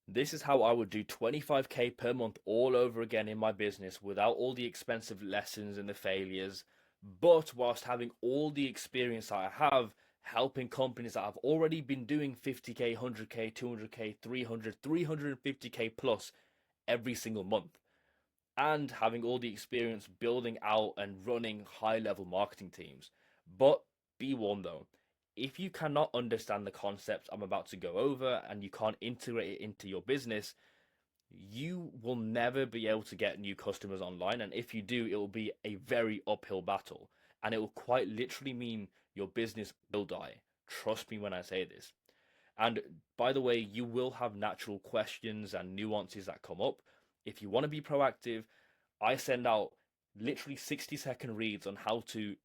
This is how I would do 25K per month all over again in my business without all the expensive lessons and the failures, but whilst having all the experience I have helping companies that have already been doing 50K, 100K, 200K, 300, 350K plus every single month, and having all the experience building out and running high level marketing teams. But be warned though, if you cannot understand the concepts I'm about to go over and you can't integrate it into your business, you will never be able to get new customers online. And if you do, it will be a very uphill battle. And it will quite literally mean your business will die. Trust me when I say this. And by the way, you will have natural questions and nuances that come up. If you want to be proactive, I send out literally 60-second reads on how to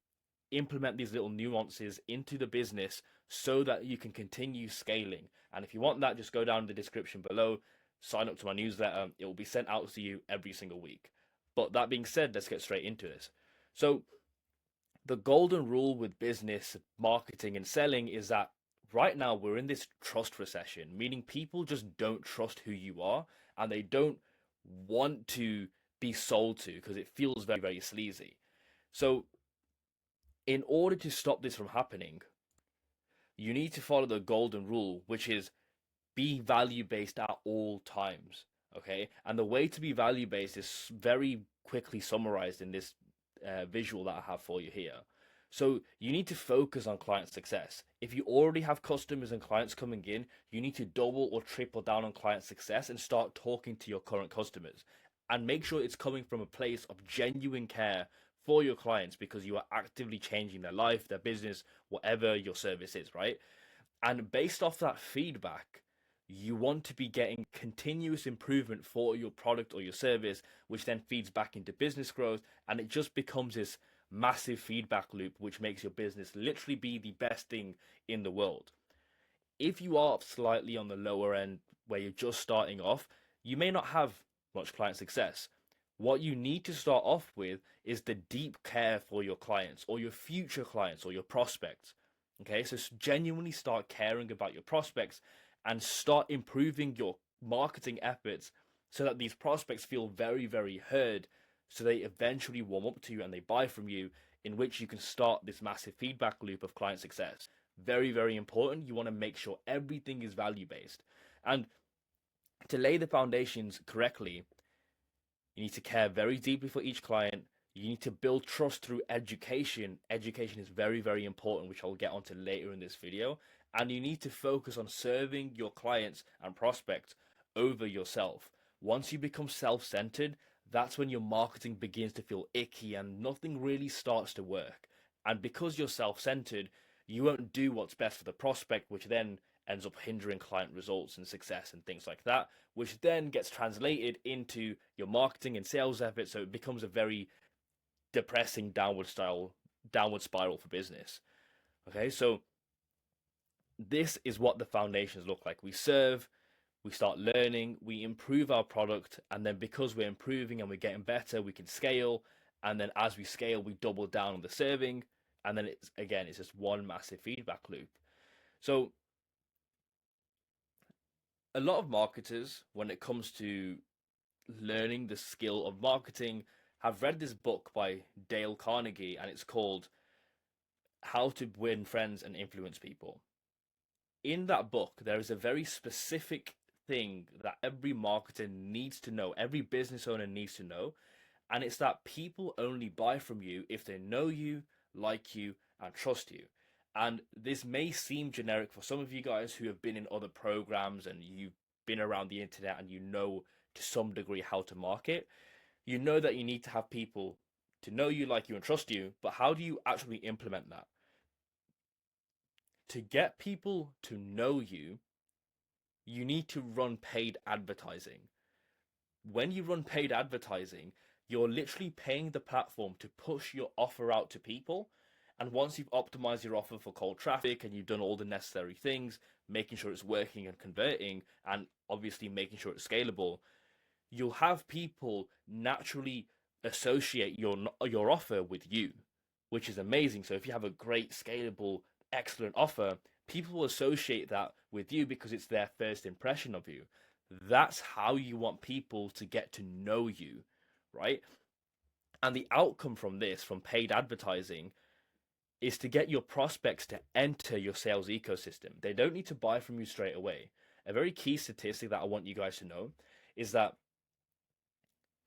implement these little nuances into the business so that you can continue scaling. And if you want that, just go down in the description below, sign up to my newsletter. It will be sent out to you every single week. But that being said, let's get straight into this. So, the golden rule with business, marketing, and selling is that right now we're in this trust recession, meaning people just don't trust who you are and they don't want to be sold to because it feels very, very sleazy. So, in order to stop this from happening, you need to follow the golden rule, which is be value based at all times. Okay. And the way to be value based is very quickly summarized in this visual that I have for you here. So you need to focus on client success. If you already have customers and clients coming in, you need to double or triple down on client success and start talking to your current customers. And make sure it's coming from a place of genuine care for your clients because you are actively changing their life, their business, whatever your service is, right? And based off that feedback, you want to be getting continuous improvement for your product or your service, which then feeds back into business growth. And it just becomes this massive feedback loop, which makes your business literally be the best thing in the world. If you are slightly on the lower end where you're just starting off, you may not have much client success. What you need to start off with is the deep care for your clients or your future clients or your prospects. Okay, so genuinely start caring about your prospects and start improving your marketing efforts so that these prospects feel very, very heard. So they eventually warm up to you and they buy from you, in which you can start this massive feedback loop of client success. Very, very important. You want to make sure everything is value based. And to lay the foundations correctly, you need to care very deeply for each client. You need to build trust through education. Education is very, very important, which I'll get onto later in this video. And you need to focus on serving your clients and prospects over yourself. Once you become self centered, that's when your marketing begins to feel icky and nothing really starts to work. And because you're self centered, you won't do what's best for the prospect, which then ends up hindering client results and success and things like that, which then gets translated into your marketing and sales efforts. So it becomes a very depressing downward spiral for business. Okay, so this is what the foundations look like. We serve, we start learning, we improve our product, and then because we're improving and we're getting better, we can scale. And then as we scale, we double down on the serving, and then it's just one massive feedback loop. So a lot of marketers, when it comes to learning the skill of marketing, have read this book by Dale Carnegie, and it's called How to Win Friends and Influence People. In that book, there is a very specific thing that every marketer needs to know, every business owner needs to know, and it's that people only buy from you if they know you, like you, and trust you. And this may seem generic for some of you guys who have been in other programs and you've been around the internet and you know to some degree how to market. You know that you need to have people to know you, like you, and trust you, but how do you actually implement that? To get people to know you, you need to run paid advertising. When you run paid advertising, you're literally paying the platform to push your offer out to people. And once you've optimized your offer for cold traffic and you've done all the necessary things, making sure it's working and converting, and obviously making sure it's scalable, you'll have people naturally associate your offer with you, which is amazing. So if you have a great, scalable, excellent offer, people will associate that with you because it's their first impression of you. That's how you want people to get to know you, right? And the outcome from this, from paid advertising, is to get your prospects to enter your sales ecosystem. They don't need to buy from you straight away. A very key statistic that I want you guys to know is that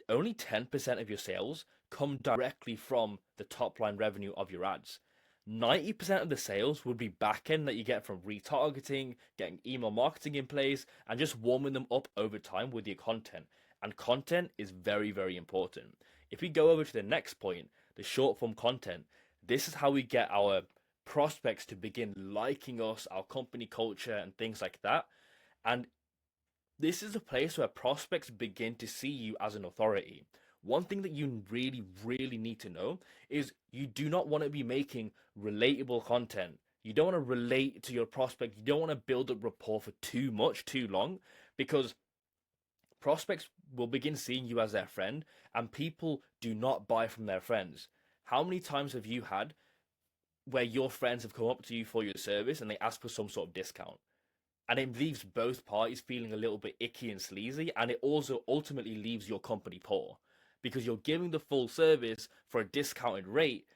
only 10% of your sales come directly from the top line revenue of your ads. 90% of the sales would be back end that you get from retargeting, getting email marketing in place, and just warming them up over time with your content. And content is very, very important. If we go over to the next point, the short form content, this is how we get our prospects to begin liking us, our company culture, and things like that. And this is a place where prospects begin to see you as an authority. One thing that you really, really need to know is you do not want to be making relatable content. You don't want to relate to your prospect. You don't want to build up rapport for too much, too long, because prospects will begin seeing you as their friend, and people do not buy from their friends. How many times have you had where your friends have come up to you for your service and they ask for some sort of discount? And it leaves both parties feeling a little bit icky and sleazy, and it also ultimately leaves your company poor because you're giving the full service for a discounted rate,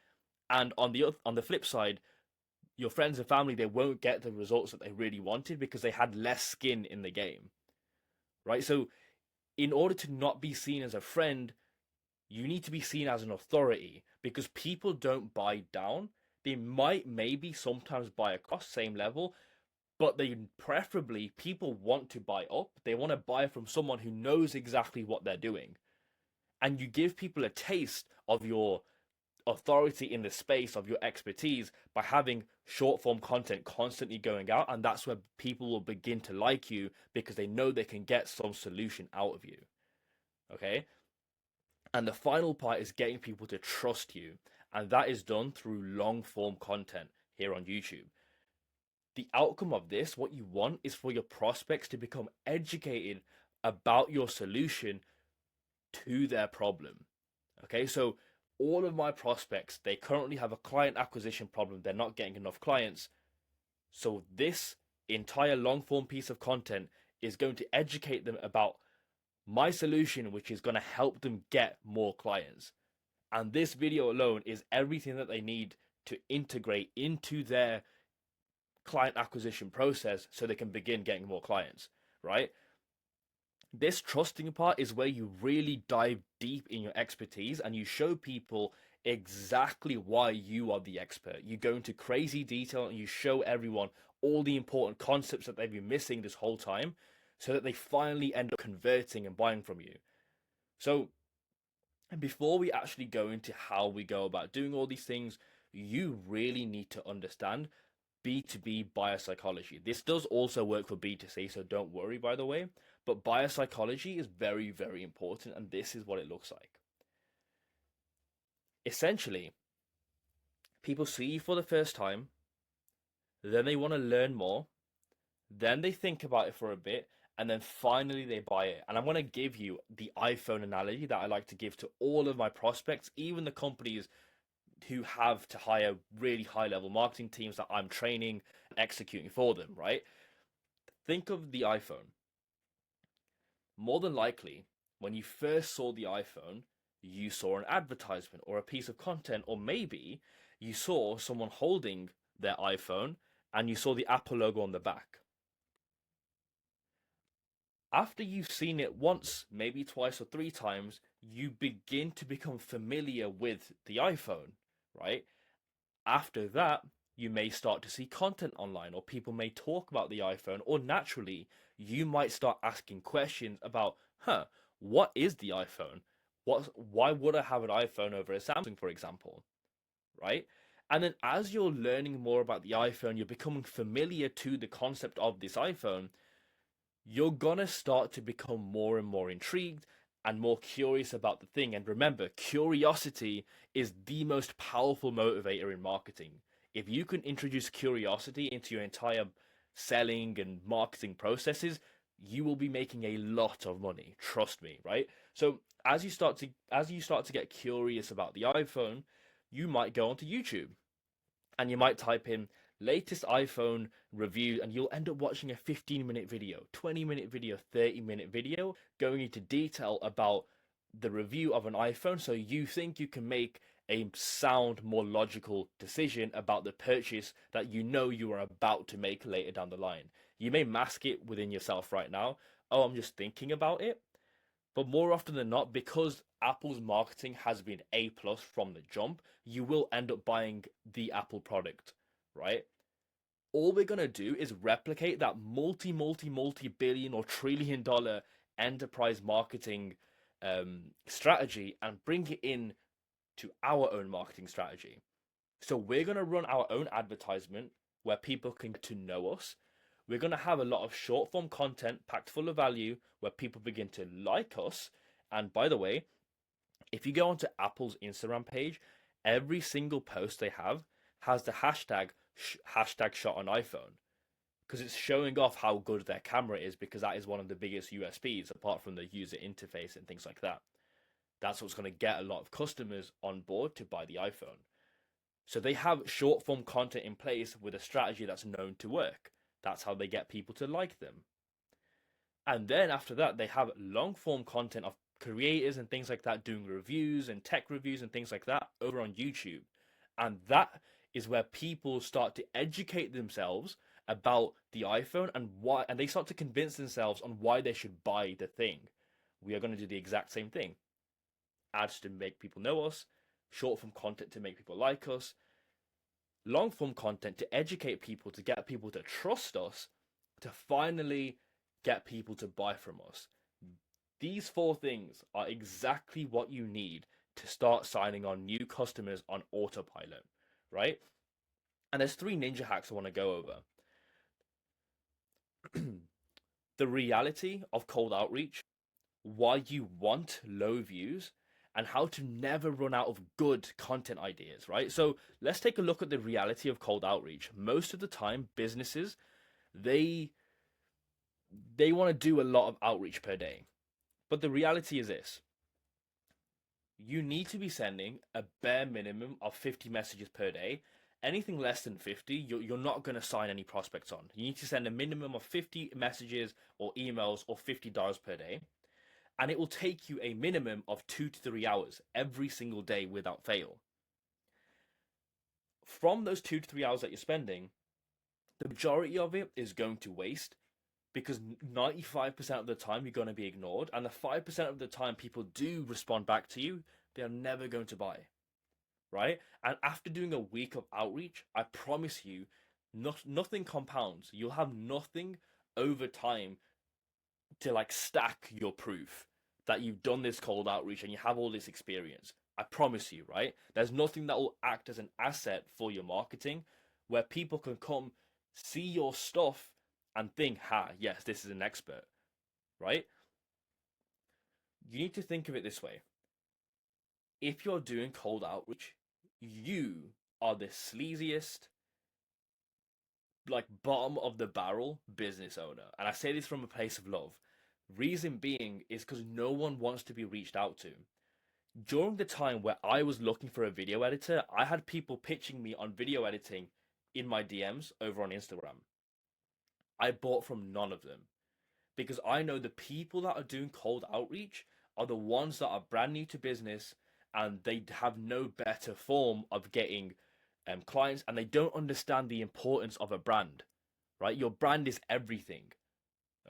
and on the flip side, your friends and family, they won't get the results that they really wanted because they had less skin in the game, right? So in order to not be seen as a friend, you need to be seen as an authority, because people don't buy down. They might maybe sometimes buy across same level, but they preferably, people want to buy up. They want to buy from someone who knows exactly what they're doing. And you give people a taste of your authority in the space, of your expertise, by having short form content constantly going out. And that's where people will begin to like you because they know they can get some solution out of you. Okay. And the final part is getting people to trust you. And that is done through long form content here on YouTube. The outcome of this, what you want is for your prospects to become educated about your solution to their problem. Okay, so all of my prospects, they currently have a client acquisition problem. They're not getting enough clients. So this entire long form piece of content is going to educate them about my solution, which is going to help them get more clients. And this video alone is everything that they need to integrate into their client acquisition process so they can begin getting more clients, right? This trusting part is where you really dive deep in your expertise and you show people exactly why you are the expert. You go into crazy detail and you show everyone all the important concepts that they've been missing this whole time so that they finally end up converting and buying from you. So before we actually go into how we go about doing all these things, you really need to understand B2B buyer psychology. This does also work for B2C, so don't worry, by the way. But buyer psychology is very, very important, and this is what it looks like. Essentially, people see you for the first time, then they want to learn more, then they think about it for a bit, and then finally they buy it. And I'm going to give you the iPhone analogy that I like to give to all of my prospects, even the companies who have to hire really high level marketing teams that I'm training and executing for them, right? Think of the iPhone. More than likely, when you first saw the iPhone, you saw an advertisement or a piece of content, or maybe you saw someone holding their iPhone and you saw the Apple logo on the back. After you've seen it once, maybe twice or three times, you begin to become familiar with the iPhone, right? After that, you may start to see content online, or people may talk about the iPhone, or naturally, you might start asking questions about, what is the iPhone? Why would I have an iPhone over a Samsung, for example, right? And then as you're learning more about the iPhone, you're becoming familiar to the concept of this iPhone, you're gonna start to become more and more intrigued and more curious about the thing. And remember, curiosity is the most powerful motivator in marketing. If you can introduce curiosity into your entire selling and marketing processes, you will be making a lot of money. Trust me, right? So as you start to get curious about the iPhone, you might go onto YouTube and you might type in latest iPhone review, and you'll end up watching a 15-minute video, 20-minute video, 30-minute video going into detail about the review of an iPhone, so you think you can make a sound, more logical decision about the purchase that you know you are about to make later down the line. You may mask it within yourself right now. Oh, I'm just thinking about it. But more often than not, because Apple's marketing has been A plus from the jump, you will end up buying the Apple product, right? All we're gonna do is replicate that multi billion or trillion-dollar enterprise marketing strategy and bring it in to our own marketing strategy. So we're gonna run our own advertisement where people can get to know us. We're going to have a lot of short form content packed full of value where people begin to like us. And by the way, if you go onto Apple's Instagram page, every single post they have has the hashtag shot on iPhone, because it's showing off how good their camera is, because that is one of the biggest USPs apart from the user interface and things like that. That's what's going to get a lot of customers on board to buy the iPhone. So they have short form content in place with a strategy that's known to work. That's how they get people to like them. And then after that, they have long form content of creators and things like that doing reviews and tech reviews and things like that over on YouTube. And that is where people start to educate themselves about the iPhone and why, and they start to convince themselves on why they should buy the thing. We are going to do the exact same thing. Ads to make people know us, short form content to make people like us, long form content to educate people, to get people to trust us, to finally get people to buy from us. These four things are exactly what you need to start signing on new customers on autopilot, right? And there's 3 ninja hacks I want to go over. The reality of cold outreach, why you want low views, and how to never run out of good content ideas, right? So let's take a look at the reality of cold outreach. Most of the time, businesses, they want to do a lot of outreach per day. But the reality is this. You need to be sending a bare minimum of 50 messages per day. Anything less than 50, you're not going to sign any prospects on. You need to send a minimum of 50 messages or emails or $50 per day. And it will take you a minimum of 2 to 3 hours every single day without fail. From those 2 to 3 hours that you're spending, the majority of it is going to waste, because 95% of the time you're going to be ignored, and the 5% of the time people do respond back to you, they are never going to buy, right? And after doing a week of outreach, I promise you, nothing compounds. You'll have nothing over time to like stack your proof that you've done this cold outreach and you have all this experience. I promise you, right? There's nothing that will act as an asset for your marketing where people can come see your stuff and think, ha, yes, this is an expert, right? You need to think of it this way. If you're doing cold outreach, you are the sleaziest, like bottom of the barrel business owner. And I say this from a place of love. Reason being is because no one wants to be reached out to. During the time where I was looking for a video editor, I had people pitching me on video editing in my DMs over on Instagram. I bought from none of them, because I know the people that are doing cold outreach are the ones that are brand new to business, and they have no better form of getting clients, and they don't understand the importance of a brand, right? Your brand is everything.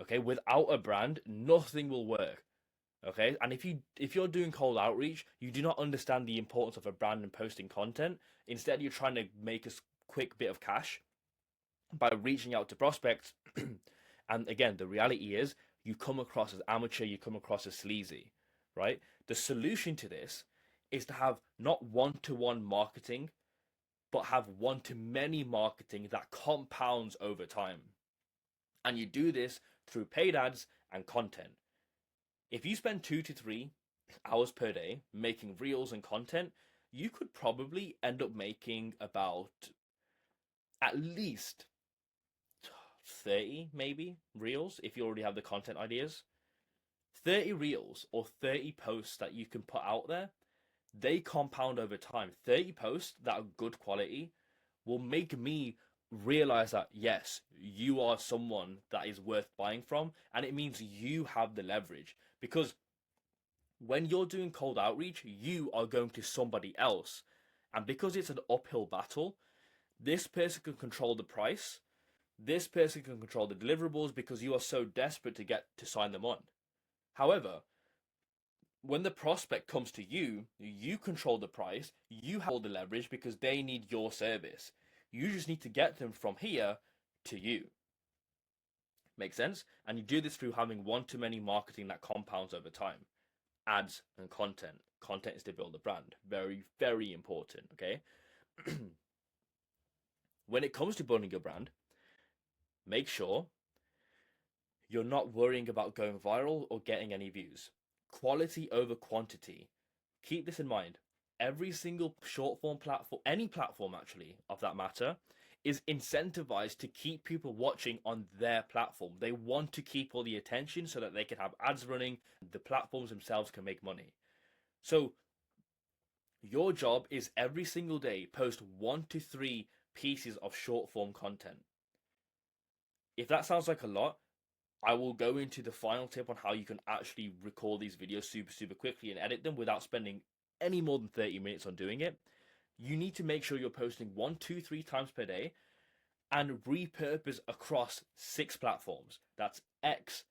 Okay, without a brand, nothing will work. Okay, and if you're doing cold outreach, you do not understand the importance of a brand and posting content. Instead, you're trying to make a quick bit of cash by reaching out to prospects. And again, the reality is you come across as amateur, you come across as sleazy, right? The solution to this is to have not one-to-one marketing, but have one-to-many marketing that compounds over time. And you do this through paid ads and content. If you spend 2 to 3 hours per day making reels and content, you could probably end up making about at least 30 maybe reels if you already have the content ideas. 30 reels or 30 posts that you can put out there, they compound over time. 30 posts that are good quality will make me realize that yes, you are someone that is worth buying from, and it means you have the leverage. Because when you're doing cold outreach, you are going to somebody else, and because it's an uphill battle, this person can control the price, this person can control the deliverables because you are so desperate to get to sign them on. However, when the prospect comes to you, you control the price, you have all the leverage because they need your service. You just need to get them from here to you. Make sense? And you do this through having one-to-many marketing that compounds over time. Ads and content. Content is to build a brand. Very, very important, okay? When it comes to building your brand, make sure you're not worrying about going viral or getting any views. Quality over quantity. Keep this in mind. Every single short form platform, any platform actually, of that matter, is incentivized to keep people watching on their platform. They want to keep all the attention so that they can have ads running. The platforms themselves can make money. So your job is every single day post 1 to 3 pieces of short form content. If that sounds like a lot, I will go into the final tip on how you can actually record these videos super quickly and edit them without spending any more than 30 minutes on doing it. You need to make sure you're posting 1, 2, 3 times per day and repurpose across 6 platforms. That's X,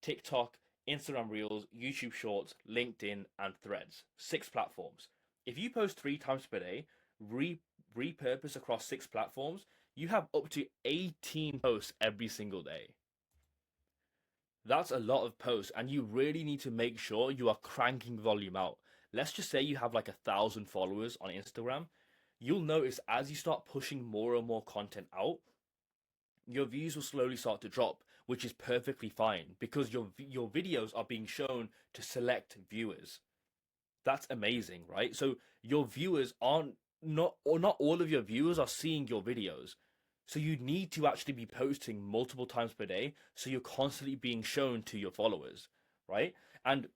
TikTok, Instagram Reels, YouTube Shorts, LinkedIn, and Threads. 6 platforms. If you post 3 times per day, repurpose across 6 platforms, you have up to 18 posts every single day. That's a lot of posts, and you really need to make sure you are cranking volume out. Let's just say you have like 1,000 followers on Instagram. You'll notice as you start pushing more and more content out, your views will slowly start to drop, which is perfectly fine because your videos are being shown to select viewers. That's amazing, right? So your viewers aren't not or not all of your viewers are seeing your videos. So you need to actually be posting multiple times per day so you're constantly being shown to your followers, right? And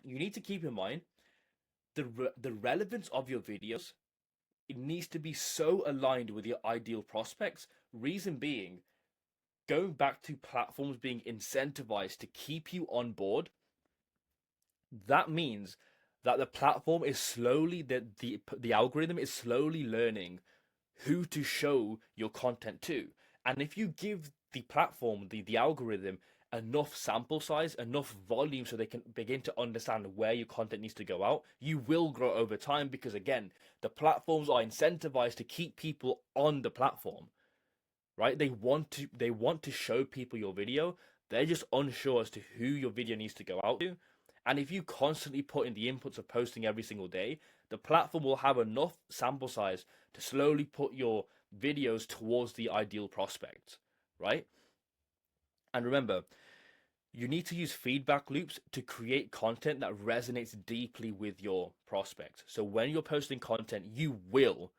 you need to keep in mind the relevance of your videos. It needs to be so aligned with your ideal prospects. Reason being, going back to platforms being incentivized to keep you on board, that means that the platform is slowly the algorithm is slowly learning who to show your content to. And if you give the platform, the algorithm, enough sample size, enough volume so they can begin to understand where your content needs to go out, you will grow over time because again, the platforms are incentivized to keep people on the platform. Right? They want to show people your video. They're just unsure as to who your video needs to go out to. And if you constantly put in the inputs of posting every single day, the platform will have enough sample size to slowly put your videos towards the ideal prospect, right? And remember, you need to use feedback loops to create content that resonates deeply with your prospect. So when you're posting content, you will,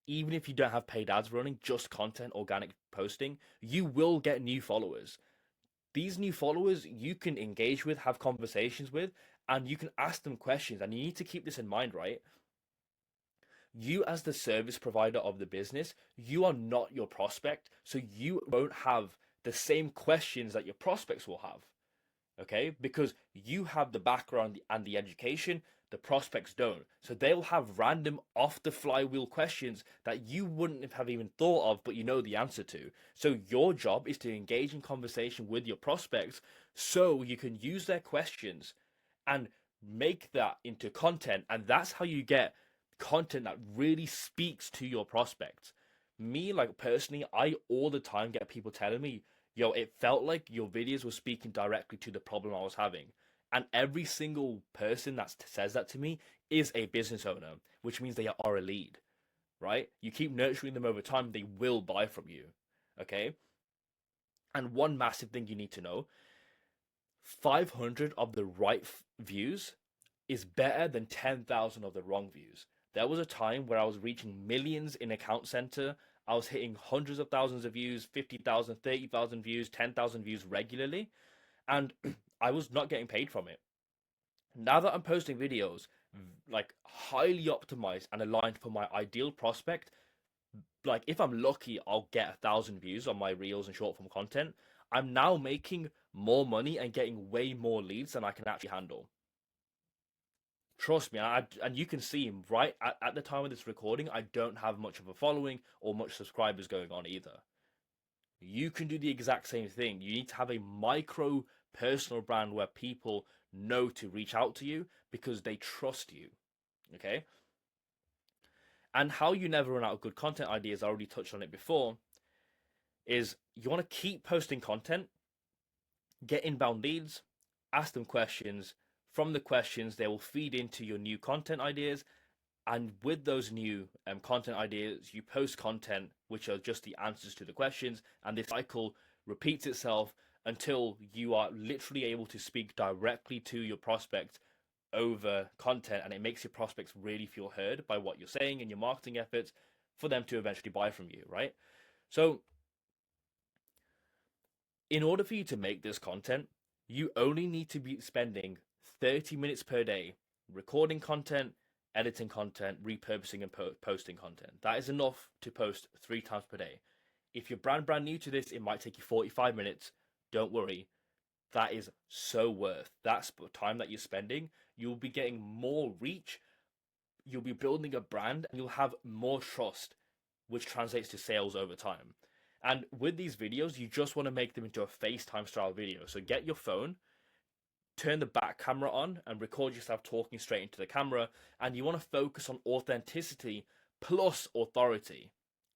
even if you don't have paid ads running, just content, organic posting, you will get new followers. These new followers you can engage with, have conversations with, and you can ask them questions. And you need to keep this in mind, right? You, as the service provider of the business, you are not your prospect. So you won't have the same questions that your prospects will have. Okay? Because you have the background and the education, the prospects don't. So they'll have random off the flywheel questions that you wouldn't have even thought of, but you know the answer to. So your job is to engage in conversation with your prospects so you can use their questions and make that into content. And that's how you get content that really speaks to your prospects. Me, like personally, I all the time get people telling me, yo, it felt like your videos were speaking directly to the problem I was having. And every single person that says that to me is a business owner, which means they are a lead, right? You keep nurturing them over time, they will buy from you, okay? And one massive thing you need to know, 500 of the right views is better than 10,000 of the wrong views. There was a time where I was reaching millions in Account Center. I was hitting hundreds of thousands of views, 50,000, 30,000 views, 10,000 views regularly, and I was not getting paid from it. Now that I'm posting videos like highly optimized and aligned for my ideal prospect, like if I'm lucky, I'll get 1,000 views on my reels and short form content. I'm now making more money and getting way more leads than I can actually handle. Trust me, and you can see right at the time of this recording, I don't have much of a following or much subscribers going on either. You can do the exact same thing. You need to have a micro personal brand where people know to reach out to you because they trust you. Okay? And how you never run out of good content ideas, I already touched on it before, is you want to keep posting content, get inbound leads, ask them questions. From the questions, they will feed into your new content ideas. And with those new content ideas, you post content which are just the answers to the questions. And this cycle repeats itself until you are literally able to speak directly to your prospect over content, and it makes your prospects really feel heard by what you're saying and your marketing efforts for them to eventually buy from you, right? So in order for you to make this content, you only need to be spending 30 minutes per day recording content, editing content, repurposing, and posting content. That is enough to post 3 times per day. If you're brand new to this, it might take you 45 minutes. Don't worry. That is so worth that time that you're spending. You'll be getting more reach. You'll be building a brand and you'll have more trust, which translates to sales over time. And with these videos, you just want to make them into a FaceTime style video. So get your phone, turn the back camera on and record yourself talking straight into the camera. And you want to focus on authenticity plus authority.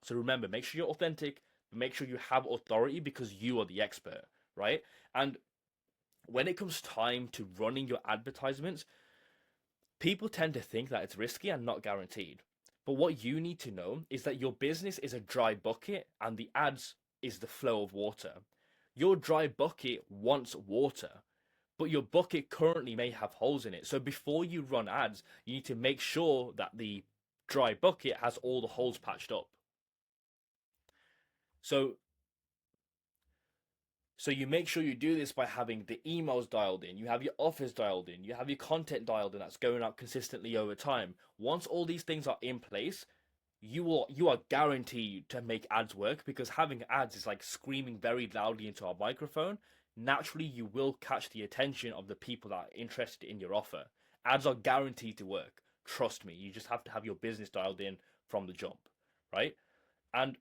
So remember, make sure you're authentic, but make sure you have authority because you are the expert, right? And when it comes time to running your advertisements, people tend to think that it's risky and not guaranteed. But what you need to know is that your business is a dry bucket and the ads is the flow of water. Your dry bucket wants water, but your bucket currently may have holes in it. So before you run ads, you need to make sure that the dry bucket has all the holes patched up. So you make sure you do this by having the emails dialed in, you have your offers dialed in, you have your content dialed in that's going out consistently over time. Once all these things are in place, you are guaranteed to make ads work, because having ads is like screaming very loudly into our microphone. Naturally, you will catch the attention of the people that are interested in your offer. Ads are guaranteed to work. Trust me, you just have to have your business dialed in from the jump, right? And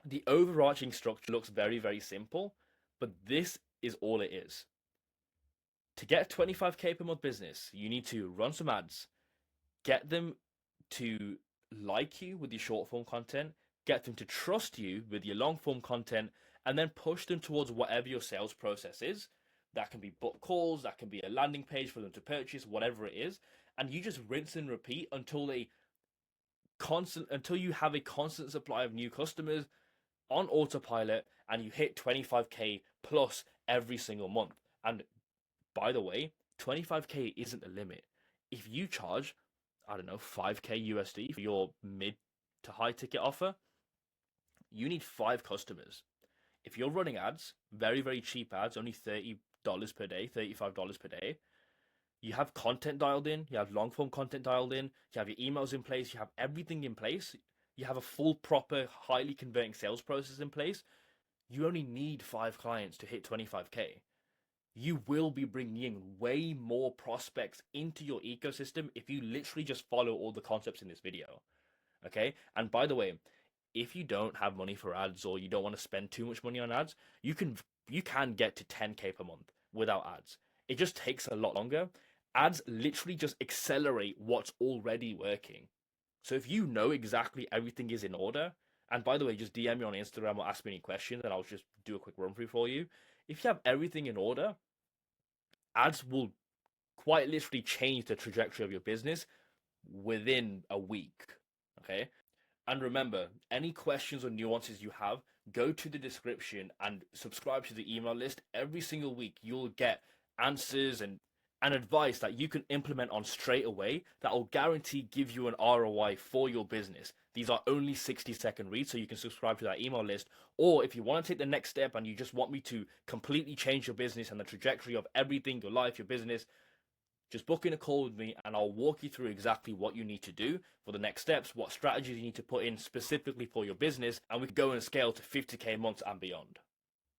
the overarching structure looks very simple, but this is all it is. To get 25k per month business, you need to run some ads, get them to like you with your short form content, get them to trust you with your long form content, and then push them towards whatever your sales process is. That can be book calls, that can be a landing page for them to purchase, whatever it is. And you just rinse and repeat until you have a constant supply of new customers on autopilot and you hit 25k plus every single month. And by the way, 25k isn't the limit. If you charge, I don't know, 5k USD for your mid to high ticket offer, you need 5 customers. If you're running ads, very cheap ads, only $30 per day, $35 per day, you have content dialed in, you have long form content dialed in, you have your emails in place, you have everything in place, you have a full, proper, highly converting sales process in place, you only need 5 clients to hit 25k. You will be bringing in way more prospects into your ecosystem if you literally just follow all the concepts in this video. Okay? And by the way, if you don't have money for ads or you don't want to spend too much money on ads, you can get to 10k per month without ads. It just takes a lot longer. Ads literally just accelerate what's already working. So if you know exactly everything is in order, and by the way, just DM me on Instagram or ask me any questions and I'll just do a quick run through for you. If you have everything in order, ads will quite literally change the trajectory of your business within a week. Okay? And remember, any questions or nuances you have, go to the description and subscribe to the email list. Every single week, you'll get answers and advice that you can implement on straight away that will guarantee give you an ROI for your business. These are only 60-second reads, so you can subscribe to that email list. Or if you want to take the next step and you just want me to completely change your business and the trajectory of everything, your life, your business, Just book in a call with me and I'll walk you through exactly what you need to do for the next steps, what strategies you need to put in specifically for your business, and we can go and scale to 50k months and beyond.